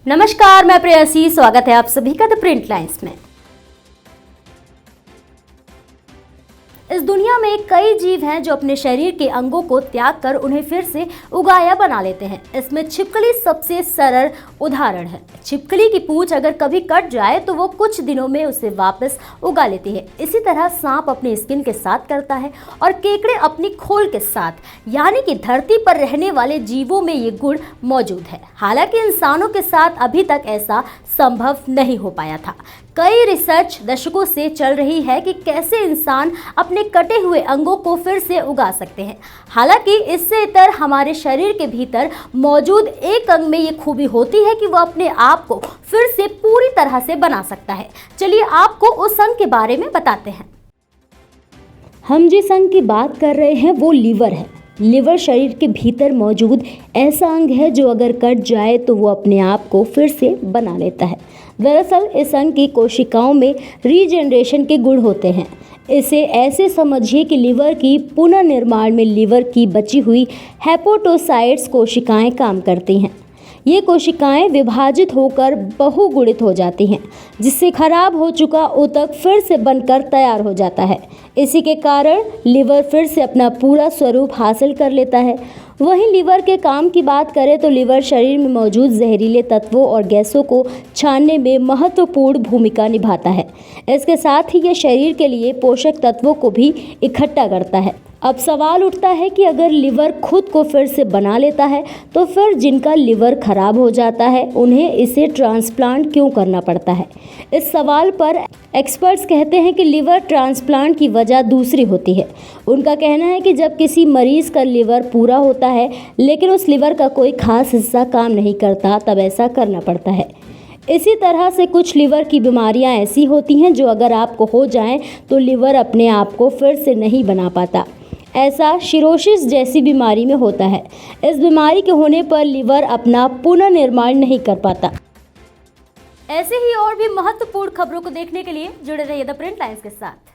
नमस्कार, मैं प्रेयसी। स्वागत है आप सभी का द प्रिंट लाइन्स में। इस दुनिया में कई जीव हैं जो अपने शरीर के अंगों को त्याग कर उन्हें फिर से उगाया बना लेते हैं। इसमें छिपकली सबसे सरल उदाहरण है। छिपकली की पूंछ अगर कभी कट जाए तो वो कुछ दिनों में उसे वापस उगा लेती है। इसी तरह सांप अपनी स्किन के साथ करता है और केकड़े अपनी खोल के साथ, यानी कि धरती पर रहने वाले जीवों में ये गुण मौजूद है। हालांकि इंसानों के साथ अभी तक ऐसा संभव नहीं हो पाया था। कई रिसर्च दशकों से चल रही है कि कैसे इंसान अपने कटे हुए अंगों को फिर से उगा सकते हैं। हालांकि इससे इतर हमारे शरीर के भीतर मौजूद एक अंग में ये खूबी होती है कि वो अपने आप को फिर से पूरी तरह से बना सकता है। चलिए आपको उस अंग के बारे में बताते हैं। हम जिस अंग की बात कर रहे हैं वो लीवर है। लिवर शरीर के भीतर मौजूद ऐसा अंग है जो अगर कट जाए तो वो अपने आप को फिर से बना लेता है। दरअसल इस अंग की कोशिकाओं में रीजनरेशन के गुण होते हैं। इसे ऐसे समझिए कि लिवर की पुनर्निर्माण में लिवर की बची हुई हेपेटोसाइट्स कोशिकाएं काम करती हैं। ये कोशिकाएं विभाजित होकर बहुगुणित हो जाती हैं, जिससे खराब हो चुका ऊतक फिर से बनकर तैयार हो जाता है। इसी के कारण लिवर फिर से अपना पूरा स्वरूप हासिल कर लेता है। वहीं लिवर के काम की बात करें तो लिवर शरीर में मौजूद जहरीले तत्वों और गैसों को छानने में महत्वपूर्ण भूमिका निभाता है। इसके साथ ही यह शरीर के लिए पोषक तत्वों को भी इकट्ठा करता है। अब सवाल उठता है कि अगर लिवर खुद को फिर से बना लेता है तो फिर जिनका लिवर खराब हो जाता है उन्हें इसे ट्रांसप्लांट क्यों करना पड़ता है। इस सवाल पर एक्सपर्ट्स कहते हैं कि लिवर ट्रांसप्लांट की वजह दूसरी होती है। उनका कहना है कि जब किसी मरीज का लिवर पूरा होता है लेकिन उस लिवर का कोई खास हिस्सा काम नहीं करता, तब ऐसा करना पड़ता है। इसी तरह से कुछ लिवर की बीमारियां ऐसी होती हैं जो अगर आपको हो जाएं तो लिवर अपने आप को फिर से नहीं बना पाता। ऐसा सिरोसिस जैसी बीमारी में होता है। इस बीमारी के होने पर लिवर अपना पुनर्निर्माण नहीं कर पाता। ऐसे ही और भी महत्वपूर्ण खबरों को देखने के लिए जुड़े रहिए द प्रिंट लाइन्स के साथ।